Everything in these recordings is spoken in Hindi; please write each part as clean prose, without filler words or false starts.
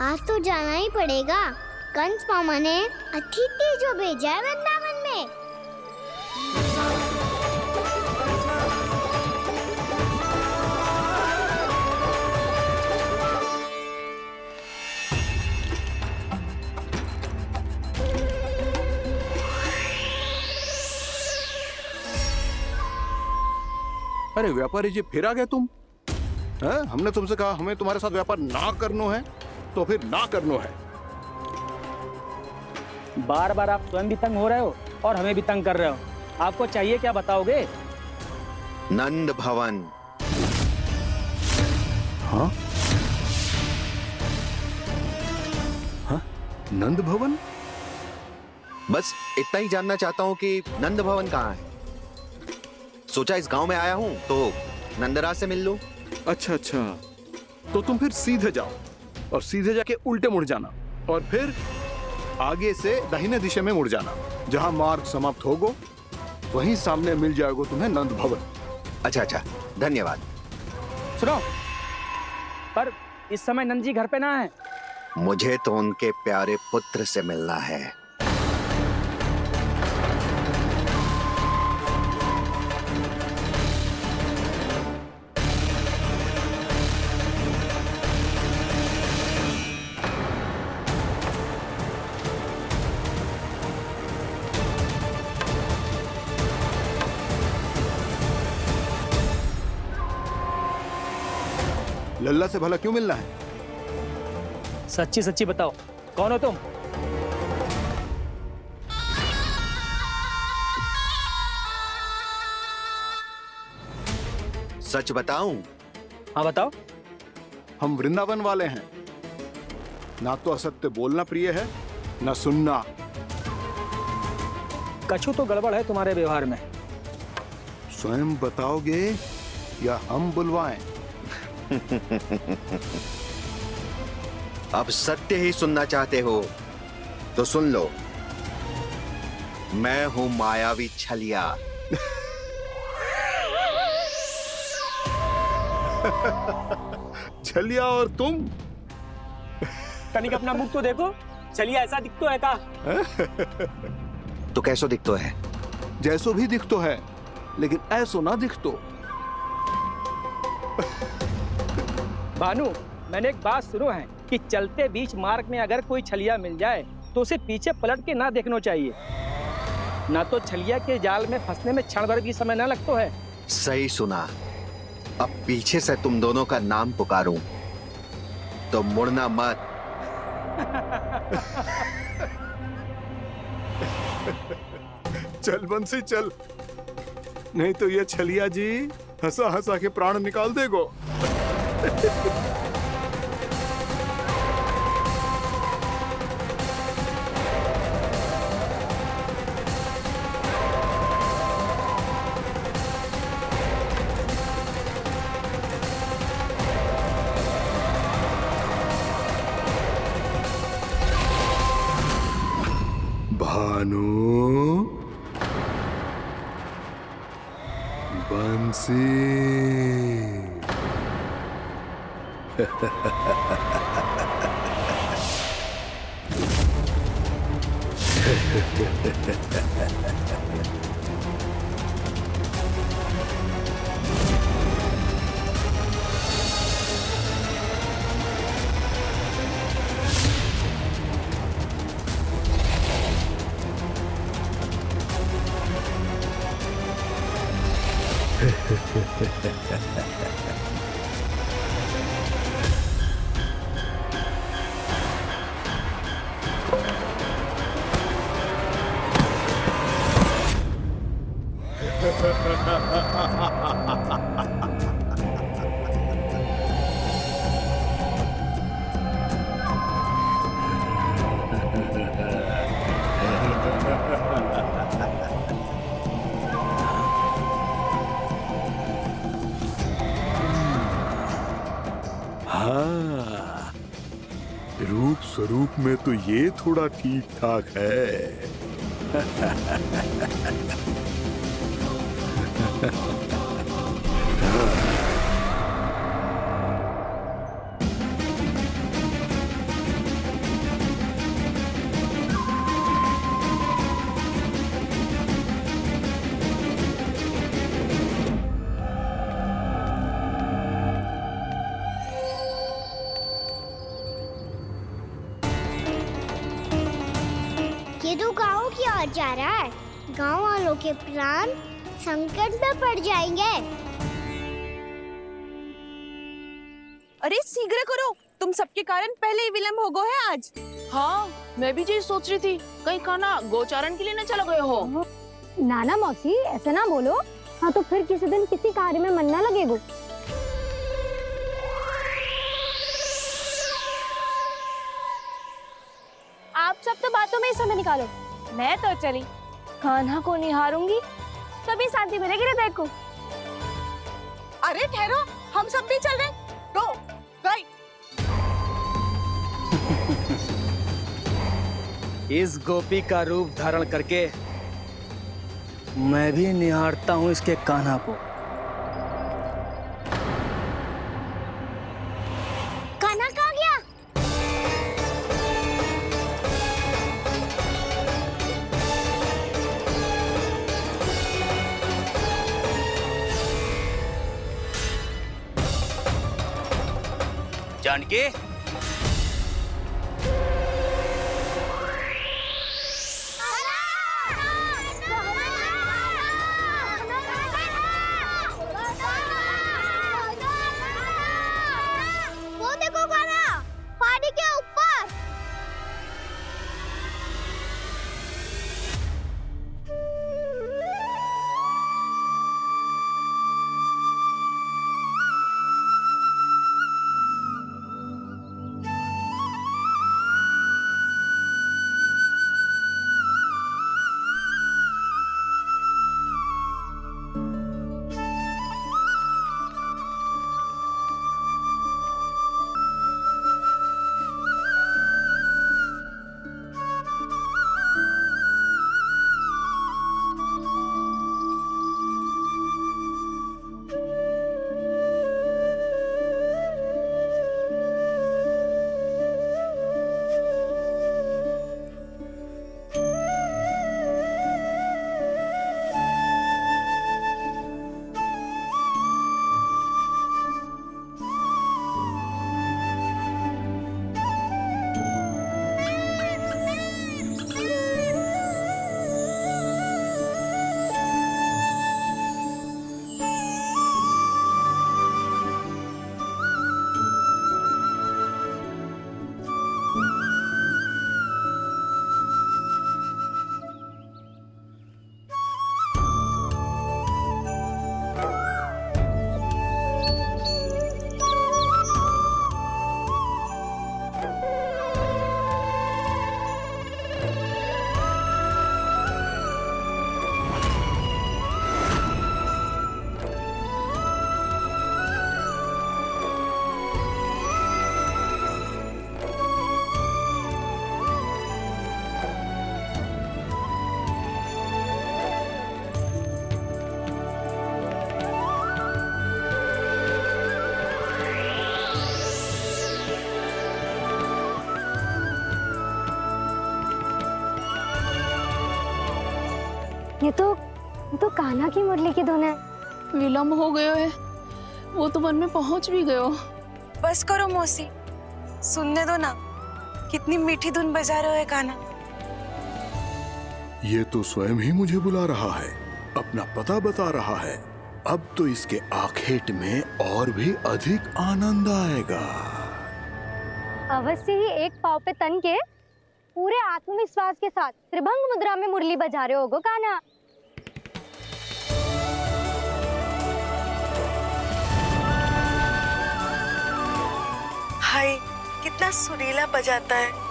आज तो जाना ही पड़ेगा। कंस मामा ने अतिथि जो भेजा है वृंदावन में। अरे व्यापारी जी, फिर आ गए तुम? हैं? हमने तुमसे कहा हमें तुम्हारे साथ व्यापार ना करना है, तो फिर ना करना है। बार बार आप स्वयं भी तंग हो रहे हो और हमें भी तंग कर रहे हो। आपको चाहिए क्या बताओगे? नंद भवन। हाँ? हाँ? नंद भवन? बस इतना ही जानना चाहता हूँ कि नंद भवन कहाँ है। सोचा इस गांव में आया हूँ तो नंदराज से मिल लूं। अच्छा अच्छा, तो तुम फिर सीधे जाओ और सीधे जाके उल्टे मुड़ जाना और फिर आगे से दाहिने दिशा में मुड़ जाना। जहां मार्ग समाप्त होगा वहीं सामने मिल जाएगा तुम्हें नंद भवन। अच्छा अच्छा, धन्यवाद। सुनो, पर इस समय नंद जी घर पे ना है। मुझे तो उनके प्यारे पुत्र से मिलना है। लल्ला से भला क्यों मिलना है? सच्ची सच्ची बताओ, कौन हो तुम? सच बताऊं? हाँ बताओ। हम वृंदावन वाले हैं। ना तो असत्य बोलना प्रिय है, ना सुनना। कछु तो गड़बड़ है तुम्हारे व्यवहार में। स्वयं बताओगे या हम बुलवाएं? अब सत्य ही सुनना चाहते हो तो सुन लो। मैं हूं मायावी छलिया। छलिया और तुम? तनिक अपना मुख तो देखो, चलिए ऐसा दिख तो है का? तो कैसो दिखतो है? जैसो भी दिख तो है, लेकिन ऐसो ना दिख तो। भानु, मैंने एक बात सुनो है कि चलते बीच मार्ग में अगर कोई छलिया मिल जाए तो उसे पीछे पलट के ना देखना चाहिए। ना तो छलिया के जाल में फंसने में क्षण भर भी समय ना लगता है। सही सुना। अब पीछे से तुम दोनों का नाम पुकारूं तो मुड़ना मत। चल बंसी चल, नहीं तो ये छलिया जी हंसा हंसा के प्राण निकाल देगो। भानु, बंसी। हाँ, रूप स्वरूप में तो ये थोड़ा ठीक ठाक है। जा रहा है, गांव वालों के प्राण संकट में पड़ जाएंगे। अरे शीघ्र करो, तुम सबके कारण पहले ही विलंब हो गया है आज। हाँ, मैं भी यही सोच रही थी, कहीं खाना गोचारण के लिए न चला गए हो। नाना मौसी ऐसे ना बोलो। हाँ तो फिर किसी दिन किसी कार्य में मन ना लगेगा। आप सब तो बातों में ही समय निकालो। मैं तो चली कान्हा को निहारूंगी, तभी शांति मिलेगी हृदय को। अरे ठहरो, हम सब भी चल रहे। रो, गई। इस गोपी का रूप धारण करके मैं भी निहारता हूँ इसके कान्हा को। कान्हा कहाँ गया? जानकी, वो देखो कान्हा, पहाड़ी के ऊपर। ये तो कान्हा की मुरली की धुन है। विलम्ब हो गयो है, वो तो वन में पहुंच भी गयो। बस करो मौसी, सुनने दो ना, कितनी मीठी धुन बजा रहे हो कान्हा। ये तो स्वयं ही मुझे बुला रहा है, अपना पता बता रहा है। अब तो इसके आखेट में और भी अधिक आनंद आएगा। अवश्य ही एक पाव पे तन के पूरे आत्मविश्वास के साथ त्रिभंग मुद्रा में मुरली बजा रहे होगो कान्हा। हाय, कितना सुरीला बजाता है।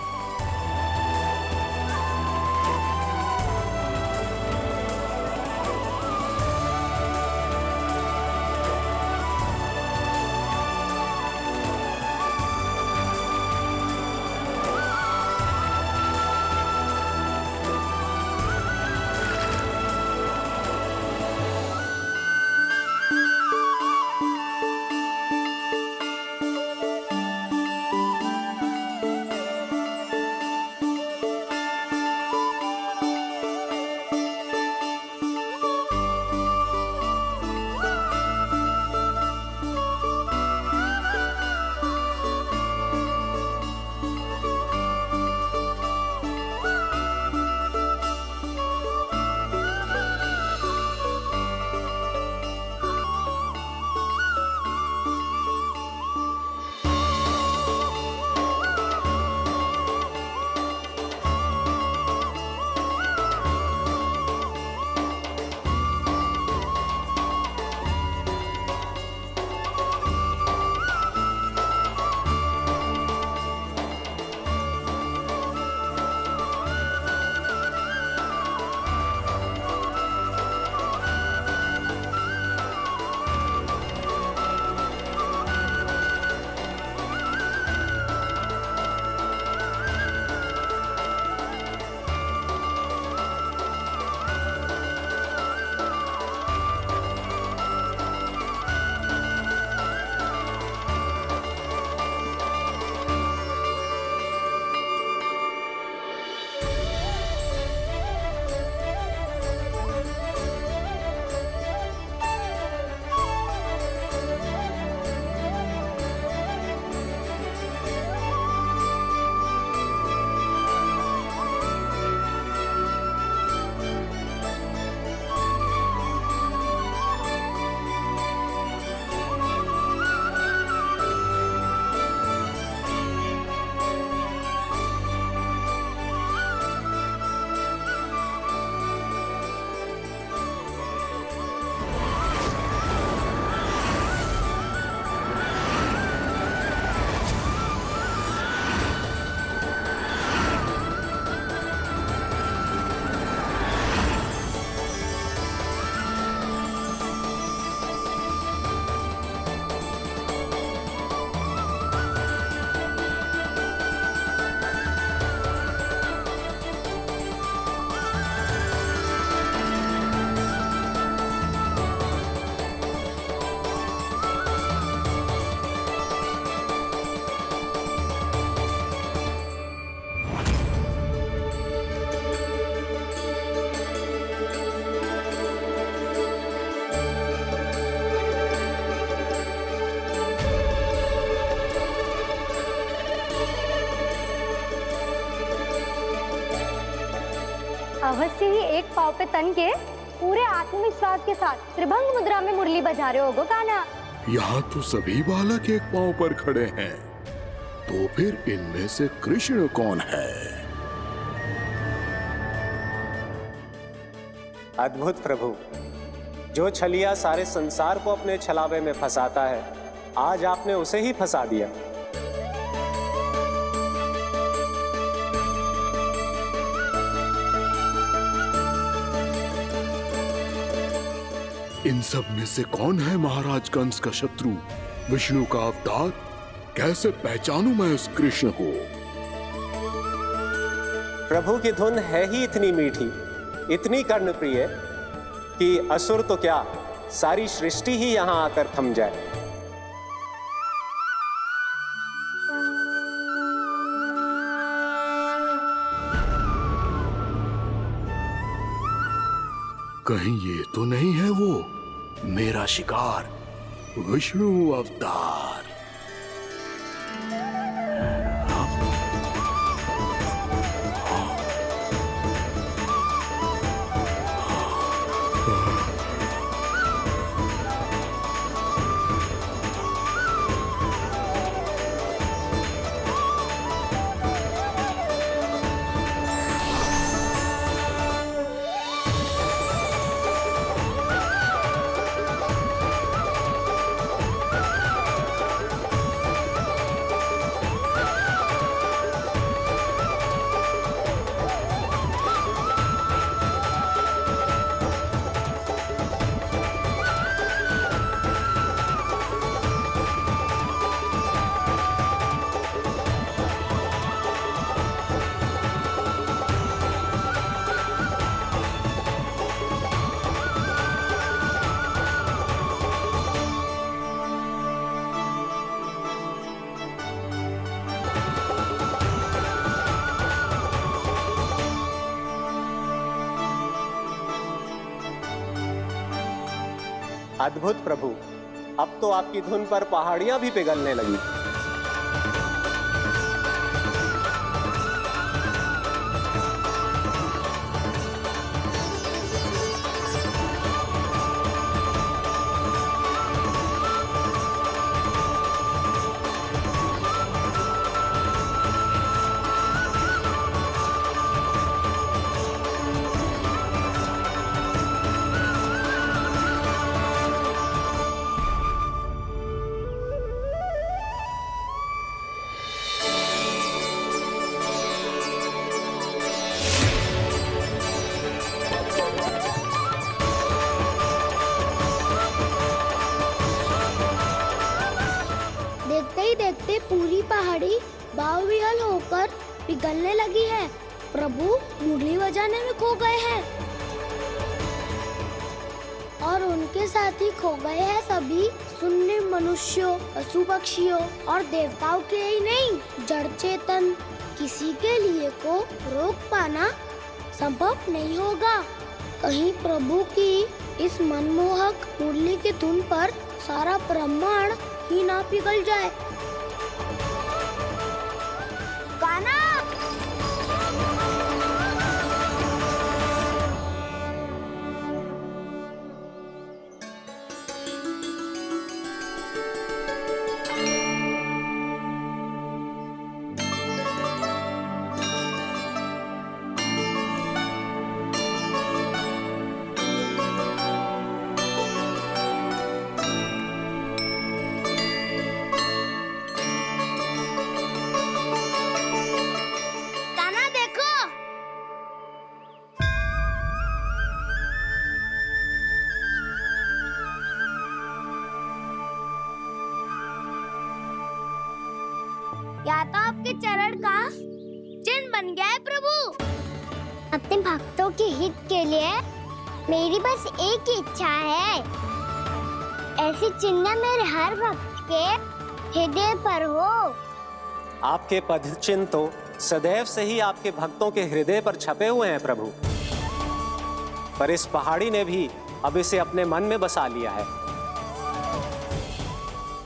अवश्य ही एक पाव पे तन के पूरे आत्मविश्वास के साथ त्रिभंग मुद्रा में मुरली बजा रहे होगो कान्हा। यहाँ तो सभी बालक एक पांव पर खड़े हैं, तो फिर इनमें से कृष्ण कौन है? अद्भुत प्रभु, जो छलिया सारे संसार को अपने छलावे में फंसाता है, आज आपने उसे ही फंसा दिया। इन सब में से कौन है महाराज कंस का शत्रु, विष्णु का अवतार? कैसे पहचानूं मैं उस कृष्ण को? प्रभु की धुन है ही इतनी मीठी, इतनी कर्णप्रिय कि असुर तो क्या, सारी सृष्टि ही यहां आकर थम जाए। कहीं ये तो नहीं है वो मेरा शिकार, विष्णु अवतार? अद्भुत प्रभु, अब तो आपकी धुन पर पहाड़ियां भी पिघलने लगी। देखते ही देखते पूरी पहाड़ी बावविहल होकर पिघलने लगी है। प्रभु मुरली बजाने में खो गए हैं और उनके साथ ही खो गए हैं सभी सुनने मनुष्यों, पशु पक्षियों और देवताओं के ही नहीं, जड़ चेतन किसी के लिए को रोक पाना संभव नहीं होगा। कहीं प्रभु की इस मनमोहक मुरली की धुन पर सारा ब्रह्मांड ही ना पिघल जाए। कान्हा! या तो आपके चरण का चिन्ह बन गया है प्रभु। अपने भक्तों के हित के लिए मेरी बस एक ही इच्छा है, ऐसी चिन्ह मेरे हर भक्त के हृदय पर हो। आपके पद चिन्ह तो सदैव से ही आपके भक्तों के हृदय पर छपे हुए हैं प्रभु, पर इस पहाड़ी ने भी अब इसे अपने मन में बसा लिया है,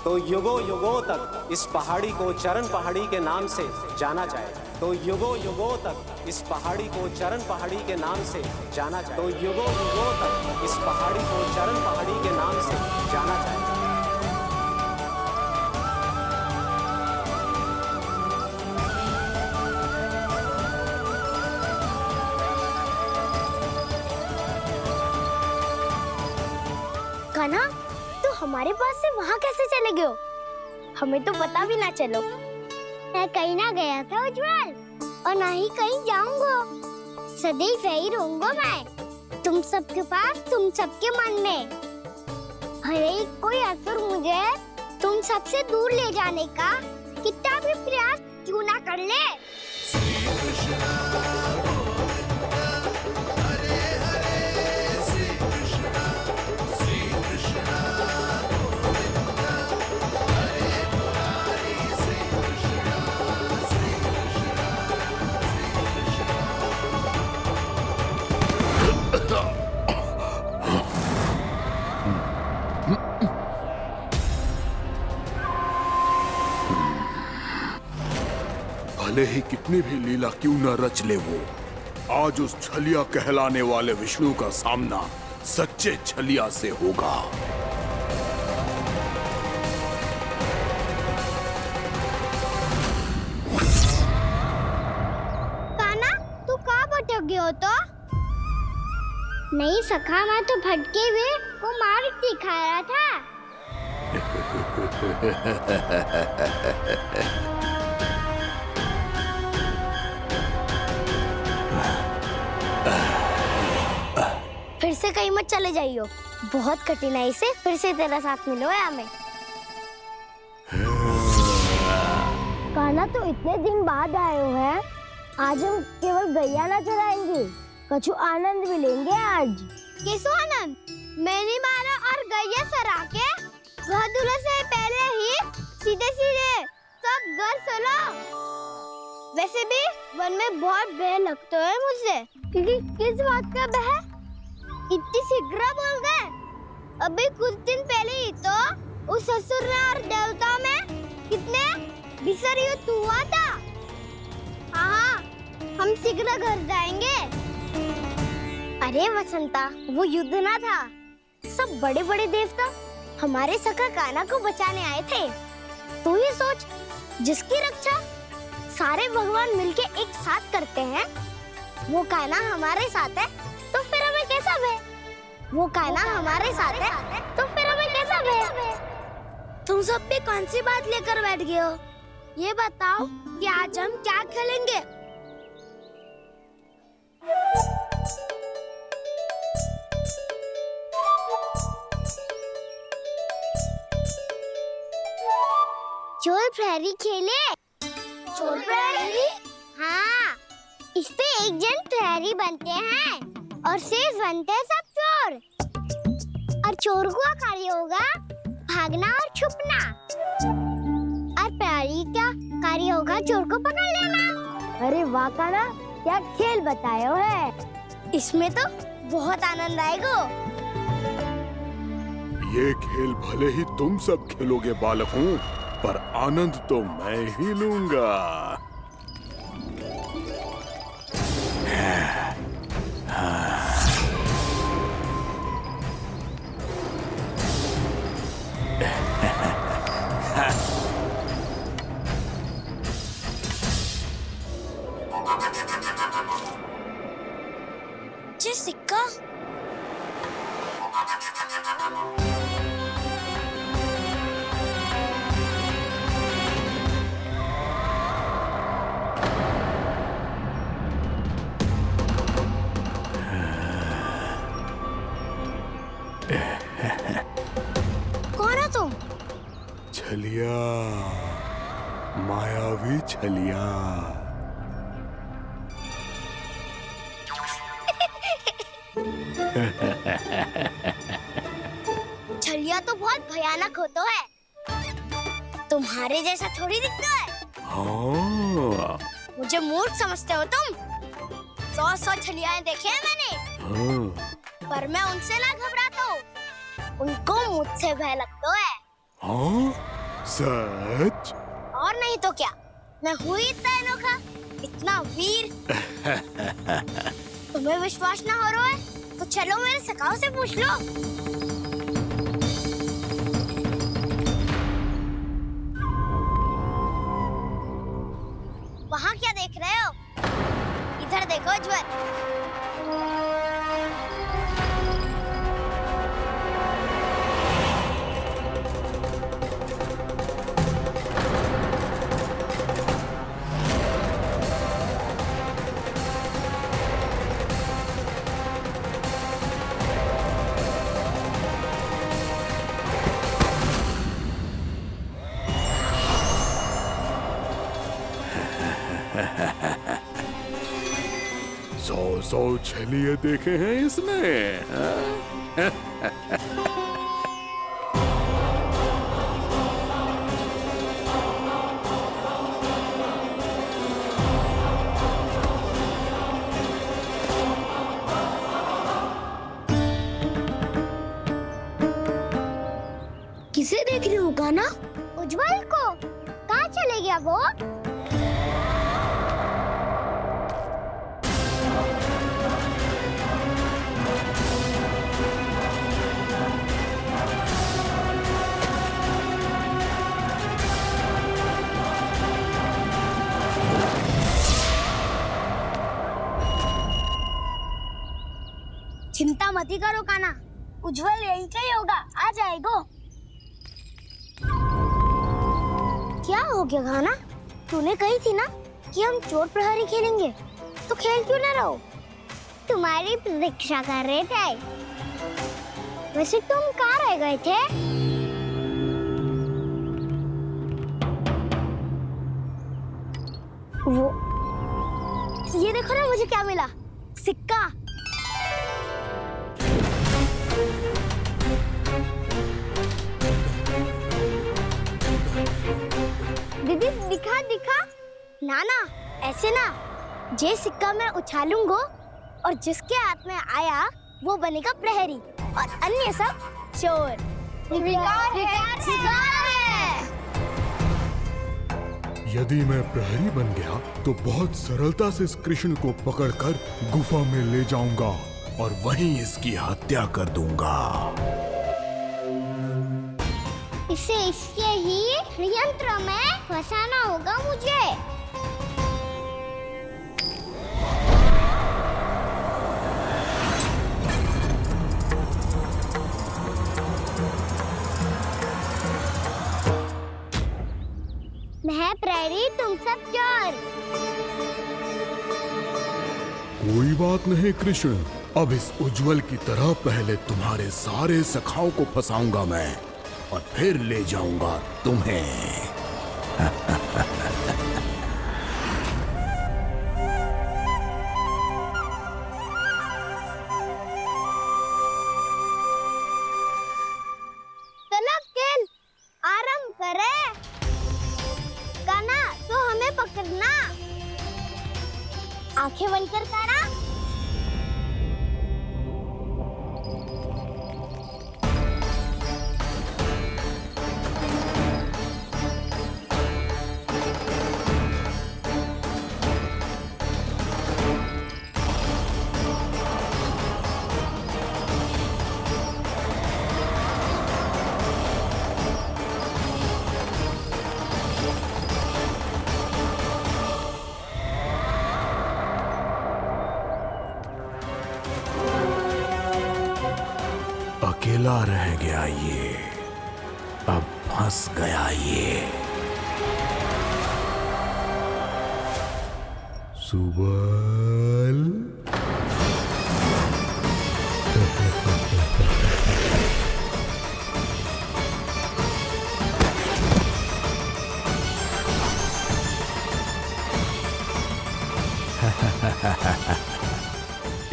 तो युगों युगों तक इस पहाड़ी को चरण पहाड़ी के नाम से जाना जाएगा। तो युगों युगों तक इस पहाड़ी को चरण पहाड़ी के नाम से जाना जाए। तो युगों युगों तक इस पहाड़ी को चरण पहाड़ी के नाम से जाना जाए। कान्हा, तू हमारे पास से वहाँ कैसे चले गए हो? हमें तो पता भी ना चलो। मैं कहीं ना गया था उज्जवल, और ना ही कहीं जाऊंगा। सदैव यही रहूंगा मैं, तुम सबके पास, तुम सबके मन में। भले ही कोई असुर मुझे तुम सबसे दूर ले जाने का कितना भी प्रयास क्यों ना कर ले। भले ही कितनी भी लीला क्यों न रच ले वो, आज उस छलिया कहलाने वाले विष्णु का सामना सच्चे छलिया से होगा। कान्हा, तू कहाँ भटक गए हो तो? नहीं सखा, मैं तो भटके हुए को मार्ग दिखा रहा था। फिर से कहीं मत चले जाइयो, बहुत कठिनाई से फिर से तेरा साथ मिलो है हमें। कान्हा, तो इतने दिन बाद आए हो हैं, आज हम केवल गैया ना चराएंगे, कछु आनंद भी लेंगे आज। किसो आनंद? मैंने मारा और गैया चरा के वह दूल्हे से पहले ही सीधे सीधे सब घर चलो। वैसे भी वन में बहुत भय लगता है मुझे, क्योंकि किस बात का भय? इतनी शीघ्र बोल गए। अभी कुछ दिन पहले ही तो उस असुर में और देवताओं में कितने भीषण युद्ध हुआ था। हाँ, हम शीघ्र घर जाएंगे। अरे वसंता, वो युद्ध ना था, सब बड़े बड़े देवता हमारे सखा कान्हा को बचाने आए थे। तू ही सोच, जिसकी रक्षा सारे भगवान मिलके एक साथ करते हैं, वो कान्हा हमारे साथ है, तो फिर हमें कैसा भय? वो कान्हा हमारे साथ है, तो फिर हमें कैसा भय? तुम सब भी कौन सी बात लेकर बैठ गए हो? ये बताओ कि आज हम क्या खेलेंगे? चोर प्रहरी खेले? चोर प्रहरी? हाँ, इस पे एक जन प्रहरी बनते हैं और शेष बनते हैं सब चोर। और चोर का कार्य होगा भागना और छुपना, और प्रहरी का कार्य होगा चोर को पकड़ लेना। अरे वाह कान्हा, क्या खेल बताए हो है। इसमें तो बहुत आनंद आएगा। ये खेल भले ही तुम सब खेलोगे बालकों, पर आनंद तो मैं ही लूंगा। ये सिक्का कौन हो तुम? छलिया, मायावी छलिया। छलिया तो बहुत भयानक होता है, तुम्हारे जैसा थोड़ी दिखता है। हाँ। मुझे मूर्ख समझते हो तुम? 100 छलियाएं देखे हैं मैंने। हाँ। पर मैं उनसे ना घबराता हूँ, उनको मुझसे भय लगता है। हाँ? सच? और नहीं तो क्या, मैं हूँ ही इतना अनोखा इतना वीर। तुम्हें विश्वास ना हो रहा है तो चलो मेरे सखाओं से पूछ लो। वहाँ क्या देख रहे हो? इधर देखो उज्जवल। सौ छलिए देखे हैं इसने। किसे देख रही हो कान्हा? उज्जवल को। कहाँ चले गया वो? चिंता मत करो कान्हा, उज्जवल यहीं का ही होगा, आ जाएगा। क्या हो गया कान्हा? तूने कही थी ना कि हम चोर प्रहरी खेलेंगे, तो खेल क्यों ना रहो? तुम्हारी प्रतीक्षा कर रहे थे। वैसे तुम कहाँ रह गए थे? वो ये देखो ना, मुझे क्या मिला? सिक्का। दीदी दिखा दिखा। ना ना, ऐसे ना। जे सिक्का मैं उछालूंगा और जिसके हाथ में आया वो बनेगा प्रहरी और अन्य सब चोर। शिकार है। यदि मैं प्रहरी बन गया तो बहुत सरलता से इस कृष्ण को पकड़कर गुफा में ले जाऊंगा और वहीं इसकी हत्या कर दूंगा। इसे इसके ही यंत्र में फंसाना होगा मुझे। मैं प्रहरी, तुम सब चोर। कोई बात नहीं कृष्ण, अब इस उज्जवल की तरह पहले तुम्हारे सारे सखाओं को फंसाऊंगा मैं और फिर ले जाऊंगा तुम्हें। चलो खेल आरंभ करें। कान्हा, तो हमें पकड़ना। आंखें बंद कर कान्हा। अकेला रह गया ये, अब फंस गया ये। सुबल।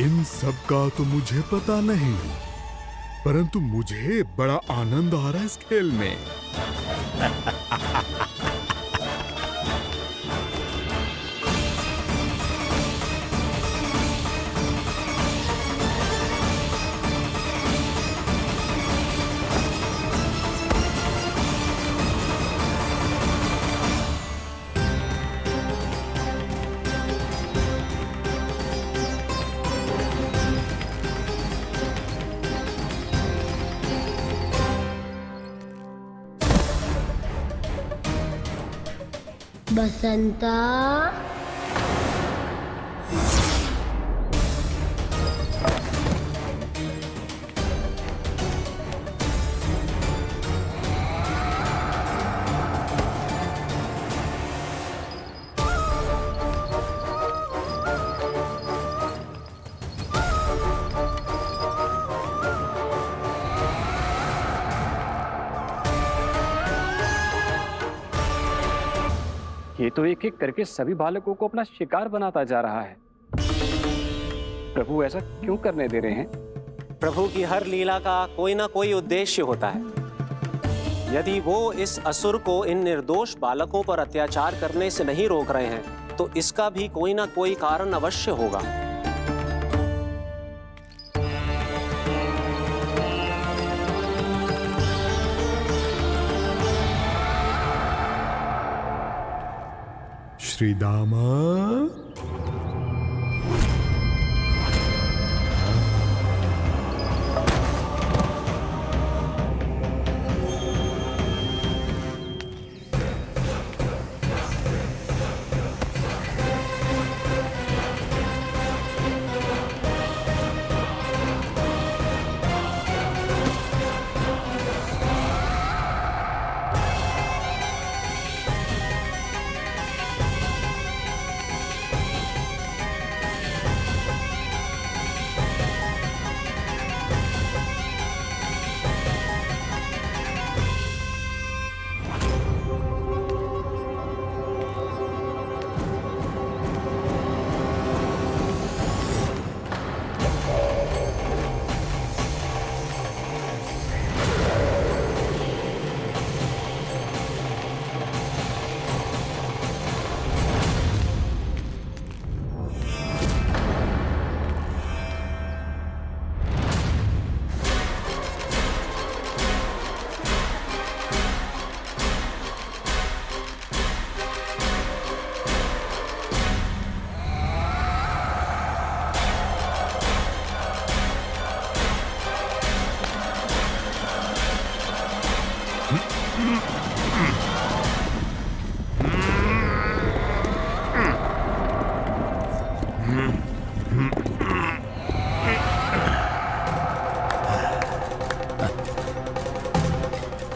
इन सब का तो मुझे पता नहीं, परंतु मुझे बड़ा आनंद आ रहा है इस खेल में। बसंता, ये तो एक एक करके सभी बालकों को अपना शिकार बनाता जा रहा है। प्रभु ऐसा क्यों करने दे रहे हैं? प्रभु की हर लीला का कोई ना कोई उद्देश्य होता है। यदि वो इस असुर को इन निर्दोष बालकों पर अत्याचार करने से नहीं रोक रहे हैं तो इसका भी कोई ना कोई कारण अवश्य होगा। श्री दामा,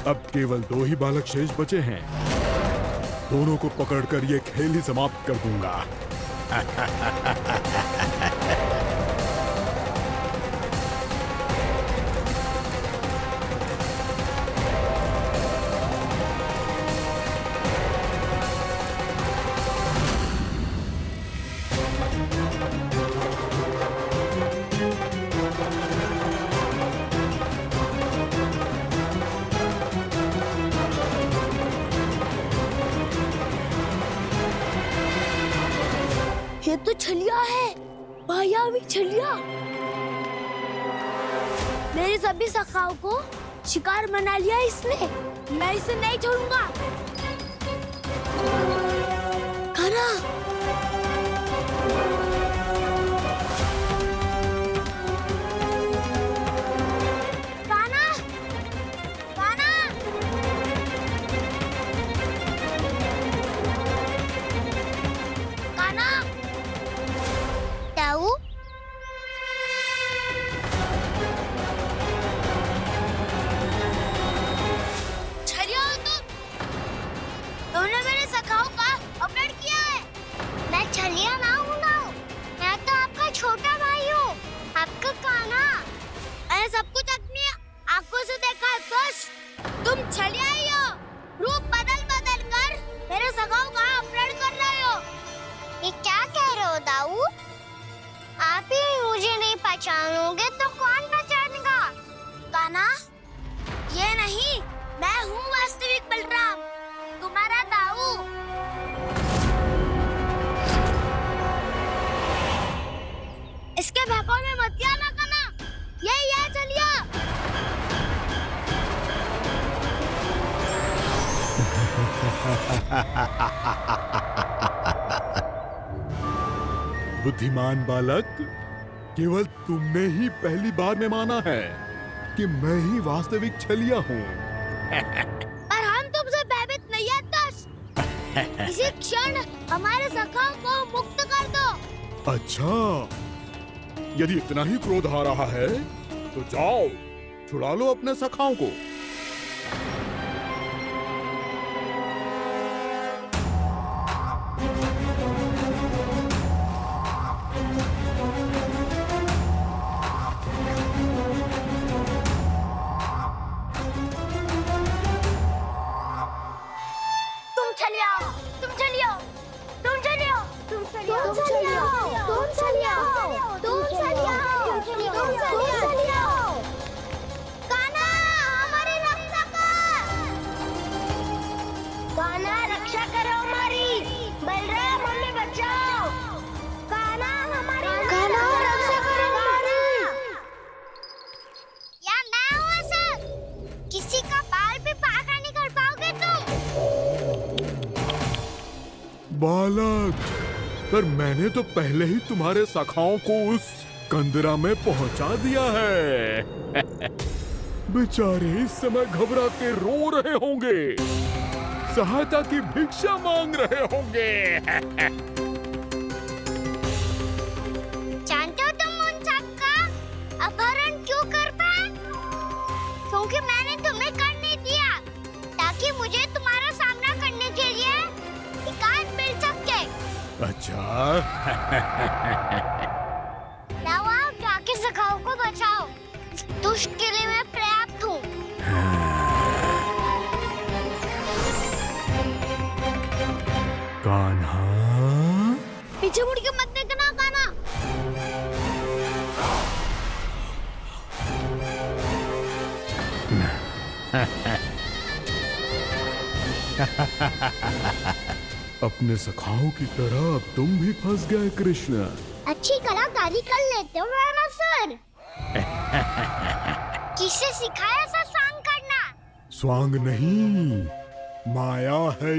अब केवल 2 ही बालक शेष बचे हैं। दोनों को पकड़कर ये खेल ही समाप्त कर दूंगा। ये तो छलिया है, मायावी छलिया। मेरे सभी सखाओं को शिकार बना लिया इसने। मैं इसे नहीं छोड़ूंगा। कान्हा, कान्हा, कान्हा। कान्हा, ताऊ, छलिया हो तुम। तुमने मेरे सखाओं का अपहरण किया है। मैं छलिया ना हूँ ना, मैं तो आपका छोटा भाई हूँ, आपका कान्हा। मैंने सब कुछ अपनी आंखों से देखा है। बस तुम छलिया ही हो। रूप बदल बदल कर मेरे सखाओं का अपहरण कर रहे हो। ये क्या कह रहे हो दाऊ? आप ही मुझे नहीं पहचानोगे तो कौन पहचानेगा? कान्हा, ये नहीं, मैं हूँ वास्तविक बलराम, तुम्हारा दाऊ। इसके भौंकों में मत आना कान्हा, यही है छलिया। बुद्धिमान बालक, केवल तुमने ही पहली बार में माना है कि मैं ही वास्तविक छलिया हूँ। पर हम तुमसे भयभीत नहीं है दस। इसी क्षण हमारे सखाओं को मुक्त कर दो। अच्छा, यदि इतना ही क्रोध आ रहा है तो जाओ, छुड़ा लो अपने सखाओं को। तुम चले आओ, तुम चले आओ, तुम चले आओ, तुम चले आओ, तुम चले आओ, तुम चले आओ, तुम चले आओ, तुम चले आओ। कान्हा, हमारी रक्षा कर। कान्हा, रक्षा करो हमारी। बलराम, हमें बचाओ। कान्हा, हमारी रक्षा करो हमारी। या मैं हूँ सर। किसी का बाल भी पाका नहीं कर पाओगे तुम। बालक, पर मैंने तो पहले ही तुम्हारे सखाओं को उस कंदरा में पहुंचा दिया है। बेचारे इस समय घबरा के रो रहे होंगे, सहायता की भिक्षा मांग रहे होंगे। जानते हो तुम उन सबका अपहरण क्यों कर पाए? क्योंकि मैंने तुम्हें कर नहीं दिया, ताकि मुझे तुम्हारा सामना करने के लिए हिकायत मिल सके। अच्छा। जाओ, आओ, जाके सखाओं को बचाओ। दुष्ट के लिए मैं पर्याप्त हूँ। कान्हा, पीछे मुड़ के मत देखना कान्हा। अपने सखाओं की तरह अब तुम भी फंस गए कृष्ण। अच्छी कलाकारी कर लेते हो रावणासुर। किससे सिखाया ऐसा स्वांग करना? स्वांग नहीं, माया है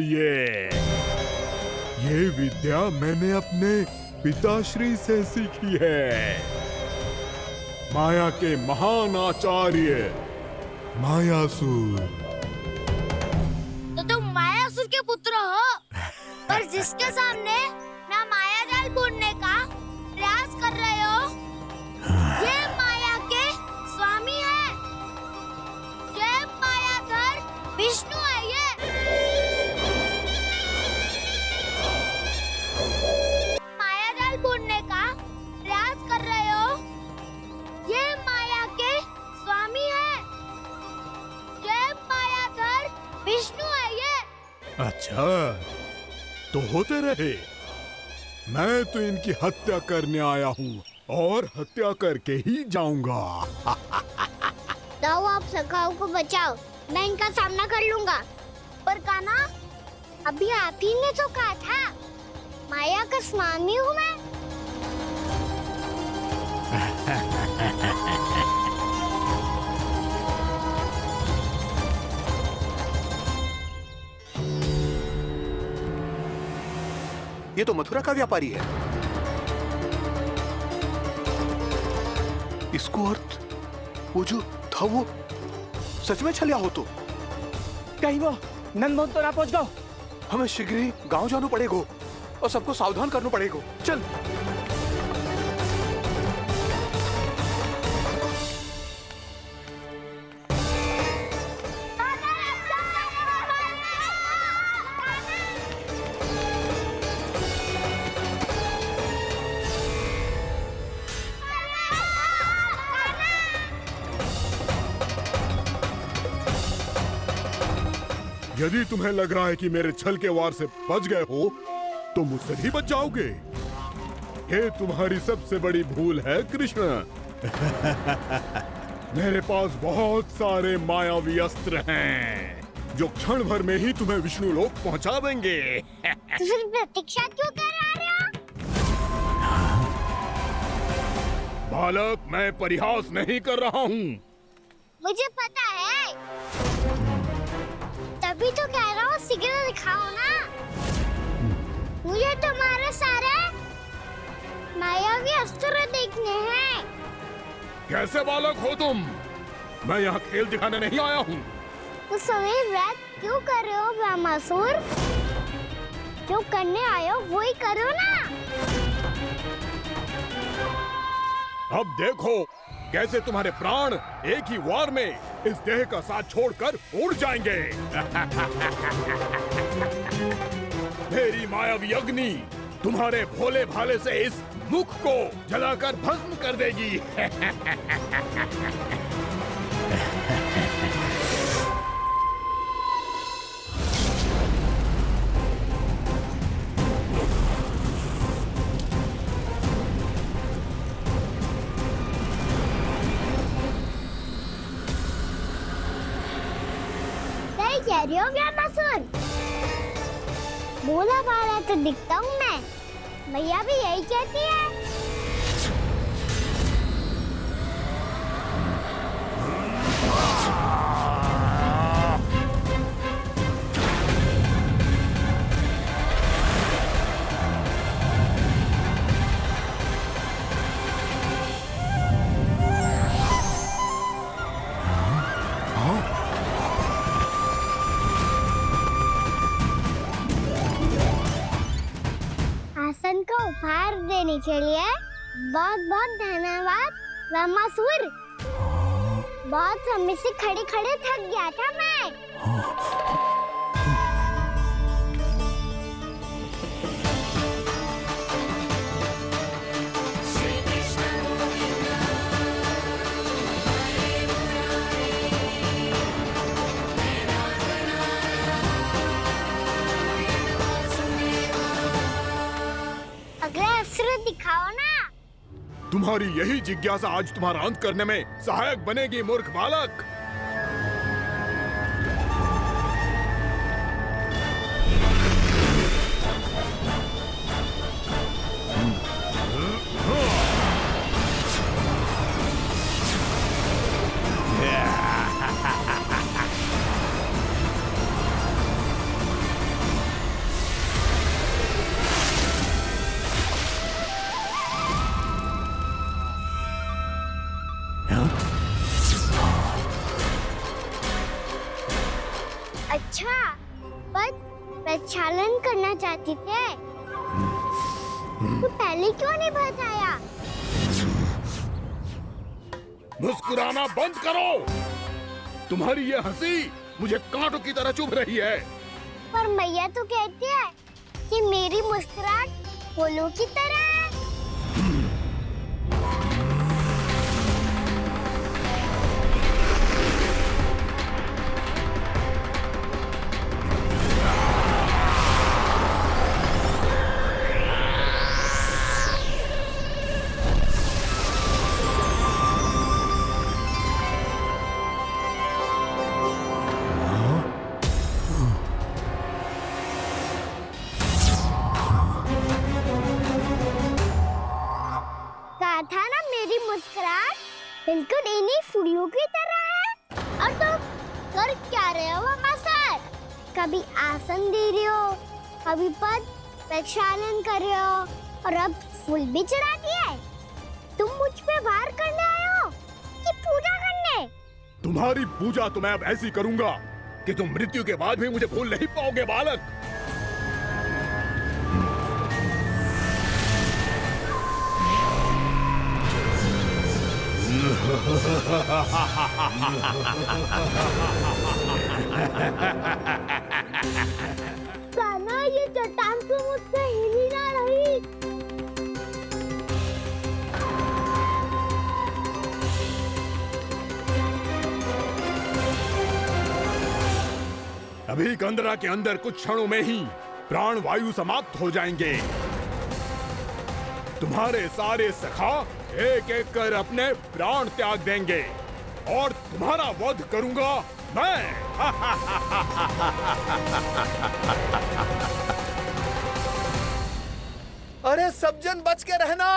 ये विद्या मैंने अपने पिताश्री से सीखी है। माया के महान आचार्य मायासुर। तो तुम मायासुर के पुत्र हो, पर जिसके सामने मैं माया जाल बुनने का प्रयास कर रहे हो, ये माया के स्वामी है। ये मायाधर विष्णु है। ये माया जाल बुनने का प्रयास कर रहे हो, ये माया के स्वामी है। ये मायाधर विष्णु है। ये अच्छा, तो होते रहे। मैं तो इनकी हत्या करने आया हूँ और हत्या करके ही जाऊंगा। जाओ, आप सखाओं को बचाओ, मैं इनका सामना कर लूंगा। पर कान्हा, अभी आप ही ने तो कहा था माया का स्वामी हूँ मैं। ये तो मथुरा का व्यापारी है। इसको अर्थ वो जो था वो सच में छलिया हो तो कहीं वो नंदमोहन तो ना पहुंच गो। हमें शीघ्र ही गांव जाना पड़ेगा और सबको सावधान करना पड़ेगा। चल। यदि तुम्हें लग रहा है कि मेरे छल के वार से बच गए हो तो मुझसे भी बच जाओगे। ये तुम्हारी सबसे बड़ी भूल है कृष्ण। मेरे पास बहुत सारे मायावी अस्त्र हैं जो क्षण भर में ही तुम्हें विष्णु लोक पहुंचा देंगे। तो फिर प्रतीक्षा क्यों कर रहे हो? बालक, मैं परिहास नहीं कर रहा हूँ। मुझे पता है, तभी तो कह रहा हूँ शीघ्र दिखाओ ना। मुझे तुम्हारे सारे मायावी अस्त्र देखने हैं। कैसे बालक हो तुम? मैं यहाँ खेल दिखाने नहीं आया हूँ। उस समय व्रत क्यों कर रहे हो ब्रह्मासुर? जो करने आए हो वही करो ना। अब देखो कैसे तुम्हारे प्राण एक ही वार में इस देह का साथ छोड़कर उड़ जाएंगे। मेरी मायावी अग्नि तुम्हारे भोले भाले से इस मुख को जलाकर भस्म कर देगी। सही कह रही हो व्यामासुर। भोला भाला तो दिखता हूँ मैं, मैया भी यही कहती है। आसन को उपहार देने के लिए बहुत बहुत धन्यवाद व्यामासुर। बहुत समय से खड़े खड़े थक गया था मैं। अगला अस्त्र दिखाओ ना। तुम्हारी यही जिज्ञासा आज तुम्हारा अंत करने में सहायक बनेगी मूर्ख बालक। अच्छा, पर प्रक्षालन करना चाहती थे तो पहले क्यों नहीं बताया? मुस्कुराना बंद करो। तुम्हारी ये हंसी मुझे कांटों की तरह चुभ रही है। पर मैया तो कहती है कि मेरी मुस्कुराहट फूलों की तरह है। कहा था ना मेरी मुस्कुराहट बिल्कुल इन्हीं फूलों की तरह है। और तुम कर क्या रहे हो व्यामासुर? कभी आसन दे रहे हो, कभी पद प्रक्षालन कर रहे हो और अब फूल भी चढ़ा दिए। तुम मुझ पे वार करने आए हो कि पूजा करने? तुम्हारी पूजा तो मैं अब ऐसी करूंगा कि तुम मृत्यु के बाद भी मुझे भूल नहीं पाओगे बालक। साना, ये चट्टान तो मुझसे हिल ही ना रही। अभी कंदरा के अंदर कुछ क्षणों में ही प्राण वायु समाप्त हो जाएंगे। तुम्हारे सारे सखा एक एक कर अपने प्राण त्याग देंगे और तुम्हारा वध करूंगा मैं। अरे सब जन बच के रहना।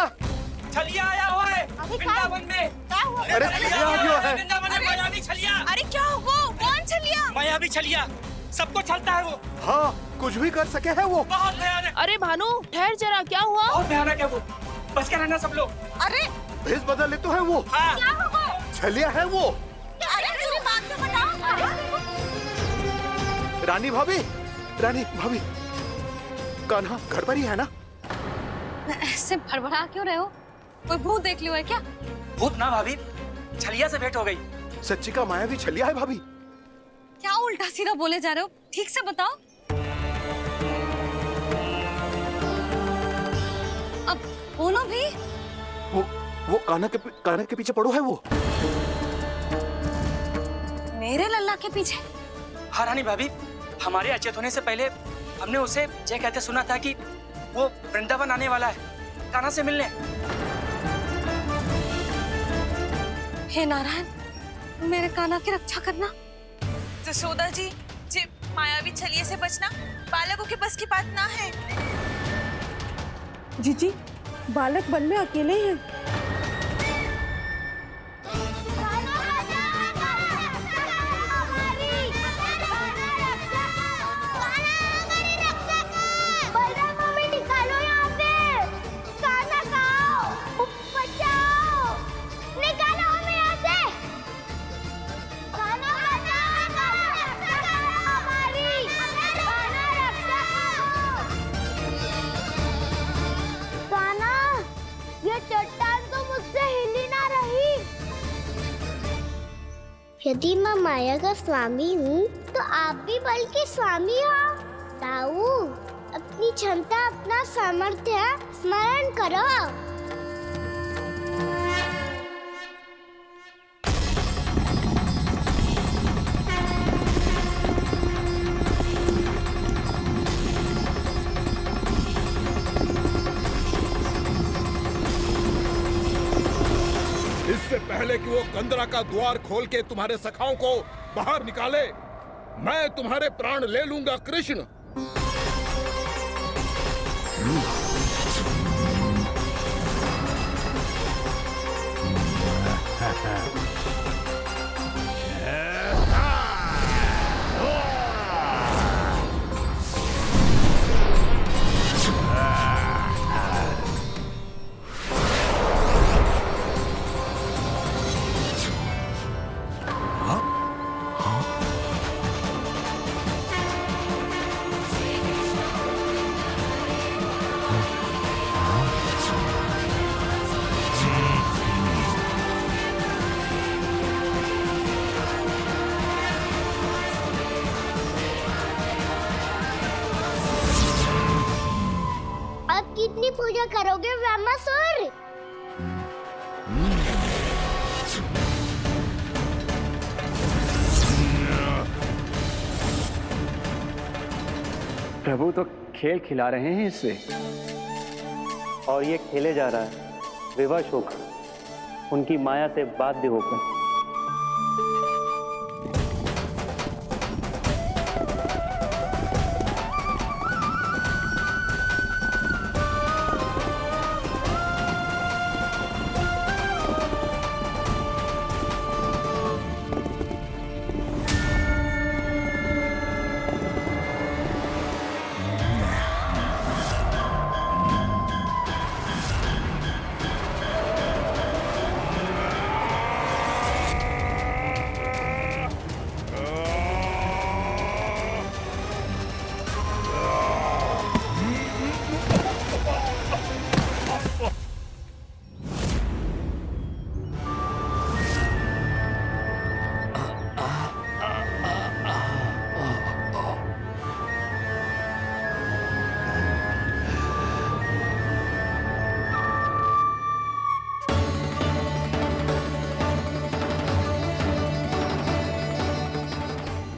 छलिया आया हुआ है वृंदावन में। अरे छलिया आ गया है। वृंदावन में मायावी छलिया। अरे क्या हुआ? कौन छलिया? मायावी छलिया, सबको छलता है वो। हाँ, कुछ भी कर सके है वो। बहुत भयानक। अरे भानु ठहर जरा, क्या हुआ? बहुत भयानक है वो, बच के रहना सब लोग। अरे भेष बदल ले तो है वो। हाँ। क्या हुआ? छलिया है वो। अरे मेरी बात तो बताओ। रानी भाभी, रानी भाभी, कान्हा घर पर ही है ना? ऐसे भड़बड़ा क्यों रहे हो? कोई भूत देख लियो है क्या? भूत ना भाभी, छलिया से भेंट हो गई। सच्ची का मायावी छलिया है भाभी। क्या उल्टा सीधा बोले जा रहे हो? ठीक से बताओ। अब बोलो भी। वो कान्हा के पीछे पड़ो है वो। मेरे लल्ला के पीछे? हाँ रानी भाभी, हमारे अचेत होने से पहले हमने उसे ये कहते सुना था कि वो वृंदावन आने वाला है कान्हा से मिलने। हे नारायण, मेरे कान्हा की रक्षा करना। जशोदा जी, मायावी छलिए से बचना बालकों के बस की बात ना है। जीजी, बालक वन में अकेले हैं। यदि मैं माया का स्वामी हूँ तो आप भी बल के स्वामी हो। ताऊ, अपनी क्षमता, अपना सामर्थ्य स्मरण करो। इससे पहले कि वो कंदरा का द्वार खोल के तुम्हारे सखाओं को बाहर निकाले, मैं तुम्हारे प्राण ले लूंगा कृष्ण। कितनी पूजा करोगे ब्रह्मासुर? प्रभु तो खेल खिला रहे हैं इससे, और ये खेले जा रहा है विवश होकर, उनकी माया से बाध्य होकर।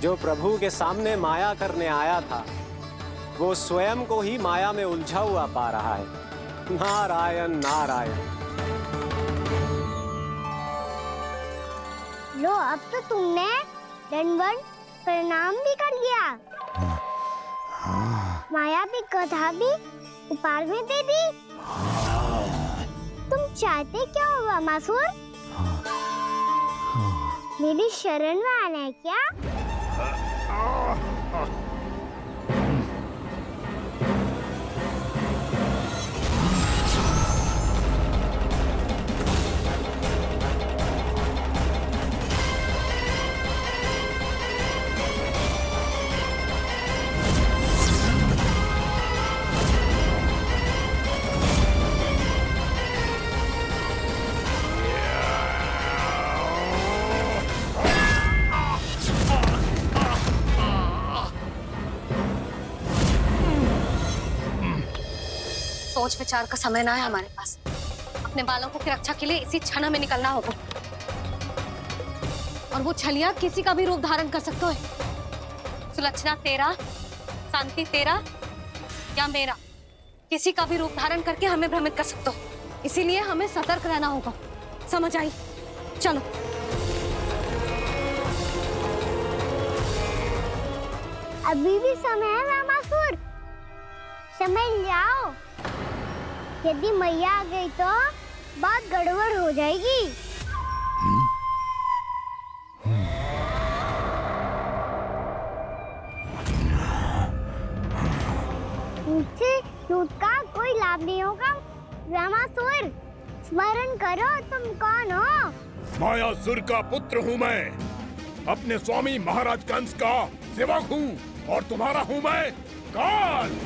जो प्रभु के सामने माया करने आया था, वो स्वयं को ही माया में उलझा हुआ पा रहा है। नारायण नारायण। लो, अब तो तुमने दंडवत प्रणाम भी कर लिया, माया भी कथा भी उपहार में दे दी। तुम चाहते क्या हो ब्रह्मासुर? मेरी शरण में आना है क्या? सोच विचार का समय ना है हमारे पास। अपने बालकों की रक्षा के लिए इसी क्षण में निकलना होगा। और वो छलिया किसी का भी रूप धारण कर सकते है। सुलक्षणा तेरा, शांति तेरा या मेरा, किसी का भी रूप धारण करके हमें भ्रमित कर सकते हो। इसीलिए हमें सतर्क रहना होगा। समझ आई? चलो। अभी भी समय है रामासुर, समझ जाओ। यदि मैया आ गई तो बात गड़बड़ हो जाएगी। मुझसे झूठ का कोई लाभ नहीं होगा। रामासुर, स्मरण करो तुम कौन हो। मायासुर का पुत्र हूँ मैं, अपने स्वामी महाराज कंस का सेवक हूँ, और तुम्हारा हूँ मैं काल।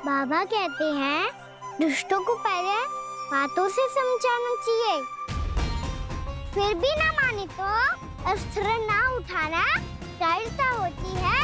बाबा कहते हैं दुष्टों को पहले बातों से समझाना चाहिए, फिर भी ना माने तो अस्त्र ना उठाना दृढ़ता होती है।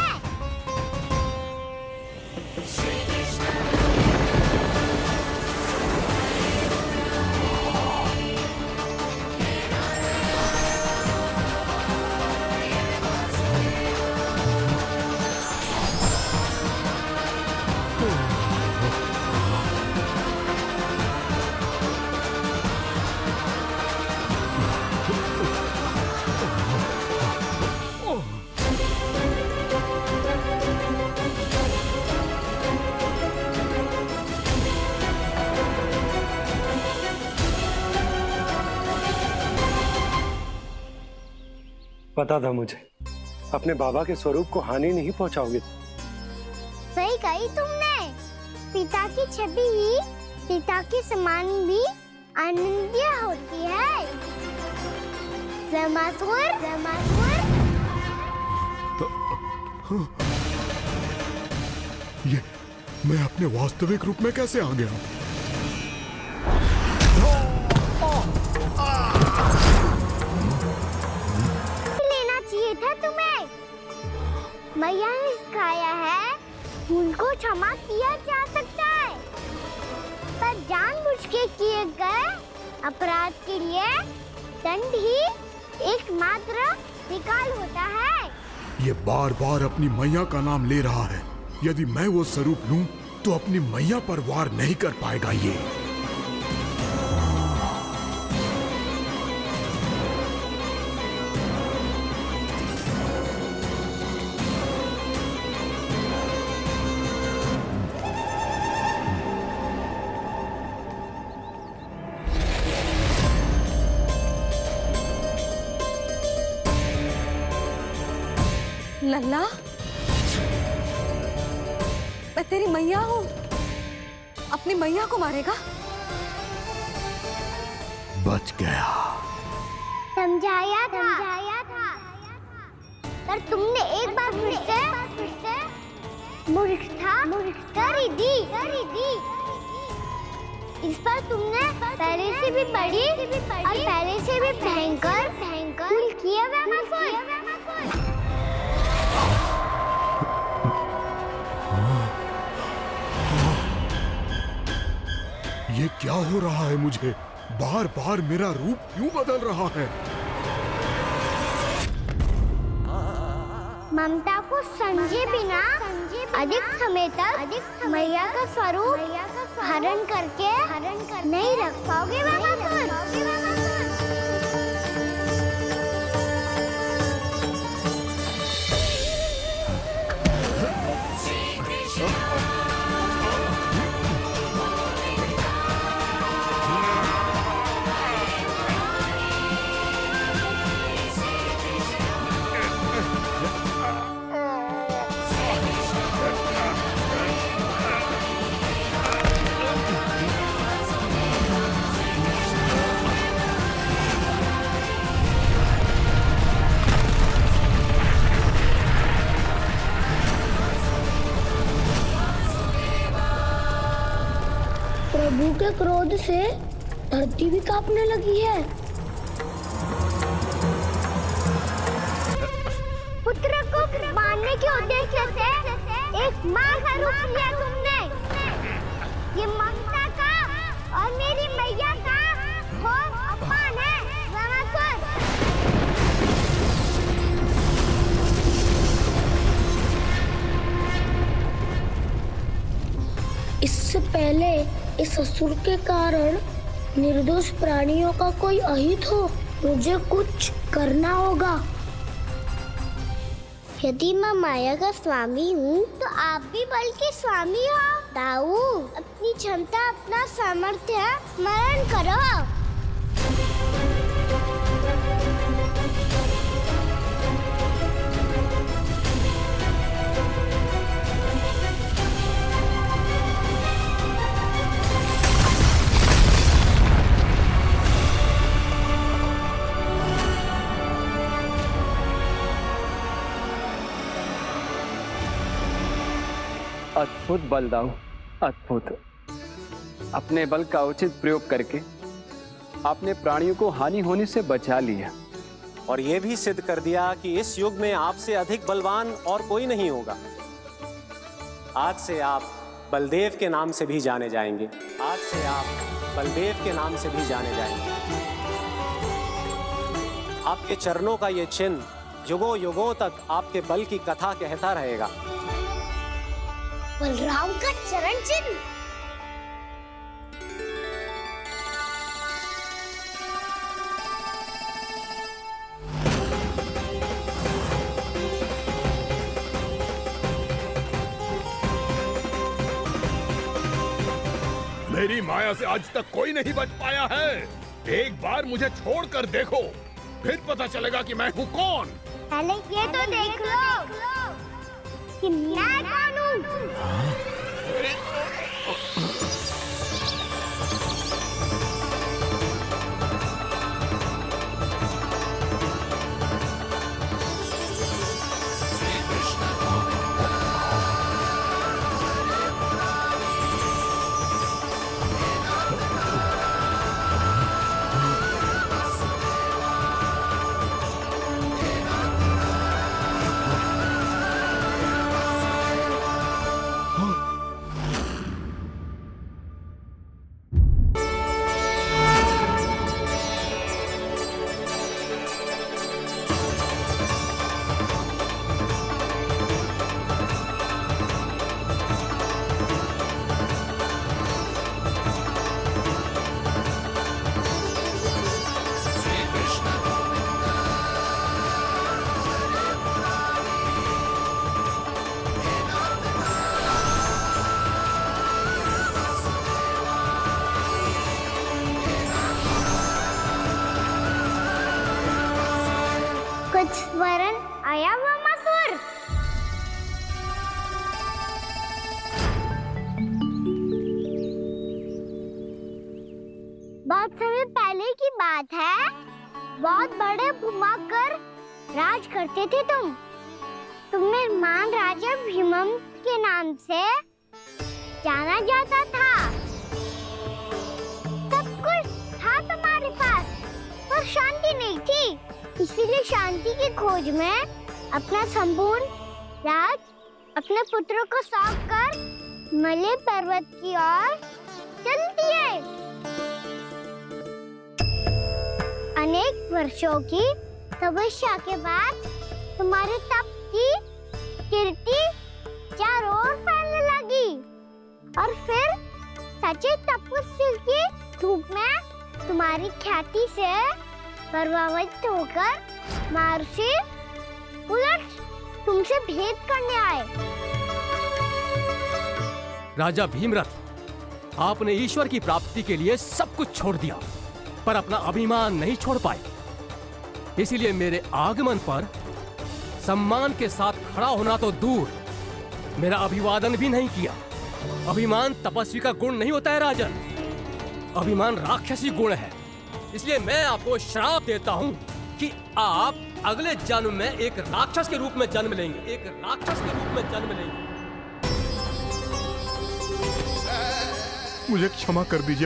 पता था मुझे, अपने बाबा के स्वरूप को हानि नहीं पहुंचाओगे। सही कही तुमने। पिता की छवि ही पिता के समान भी अनन्य होती है। रामासुर, रामासुर। ये मैं अपने वास्तविक रूप में कैसे आ गया? लेना चाहिए था तुम्हें। मैया ने सिखाया है भूल को क्षमा किया जा सकता है, पर जानबूझ के किए गए अपराध के लिए दंड ही एकमात्र विकल्प होता है। ये बार बार अपनी मैया का नाम ले रहा है। यदि मैं वो स्वरूप लूं तो अपनी मैया पर वार नहीं कर पाएगा ये। लल्ला, मैं तेरी मैया हूँ, अपनी मैया को मारेगा? बच गया। समझाया था, पर तुमने एक बार फिर से मूर्खता कर ही दी। इस पर तुमने पहले से भी बड़ी और पहले से भी भयंकर भूल किया रामासुर। ये क्या हो रहा है मुझे? बार बार मेरा रूप क्यों बदल रहा है? ममता को समझे बिना अधिक समय तक मैया का स्वरूप हरण करके नहीं रख पाओगे रामासुर। प्रभु के क्रोध से धरती भी कांपने लगी है। पुत्र को मारने के उद्देश्य से एक माँ का रूप लिया तुमने। ये ममता का और मेरी मैया का घोर अपमान है रावणासुर। इससे पहले इस असुर के कारण निर्दोष प्राणियों का कोई अहित हो, मुझे कुछ करना होगा। यदि मैं माया का स्वामी हूँ तो आप भी बल के स्वामी हो। दाऊ, अपनी क्षमता, अपना सामर्थ्य स्मरण करो। अद्भुत बलदाऊ, अद्भुत। अपने बल का उचित प्रयोग करके आपने प्राणियों को हानि होने से बचा लिया और यह भी सिद्ध कर दिया कि इस युग में आपसे अधिक बलवान और कोई नहीं होगा। आज से आप बलदेव के नाम से भी जाने जाएंगे। आज से आप बलदेव के नाम से भी जाने जाएंगे। आपके चरणों का ये चिन्ह युगों युगों तक आपके बल की कथा कहता रहेगा। बलराम का चरण चिन्ह। मेरी माया से आज तक कोई नहीं बच पाया है। एक बार मुझे छोड़कर देखो, फिर पता चलेगा कि मैं हूँ कौन। पहले ये तो देख लो कि मैं कौन हूँ। कुछ वरण आया हुआ मसूर। बहुत समय पहले की बात है। बहुत बड़े भूमाकर राज करते थे तुम्हें महान राजा भीमम के नाम से जाना जाता था। सब कुछ था तुम्हारे पास, पर शांति नहीं थी। इसीलिए शांति की खोज में अपना संपूर्ण राज अपने पुत्रों को सौंप कर मलय पर्वत की ओर चल दिए। अनेक वर्षों की तपस्या के बाद तुम्हारे तप की कीर्ति चारों ओर फैलने लगी और फिर सच्चे तपस्वी की धूप में तुम्हारी ख्याति से प्रभावित होकर महर्षि उलट तुमसे भेंट करने आए। राजा भीमरथ, आपने ईश्वर की प्राप्ति के लिए सब कुछ छोड़ दिया, पर अपना अभिमान नहीं छोड़ पाए। इसीलिए मेरे आगमन पर सम्मान के साथ खड़ा होना तो दूर, मेरा अभिवादन भी नहीं किया। अभिमान तपस्वी का गुण नहीं होता है राजन, अभिमान राक्षसी गुण है। इसलिए मैं आपको श्राप देता हूं कि आप अगले जन्म में एक राक्षस के रूप में जन्म लेंगे, एक राक्षस के रूप में जन्म लेंगे। मुझे क्षमा कर दीजिए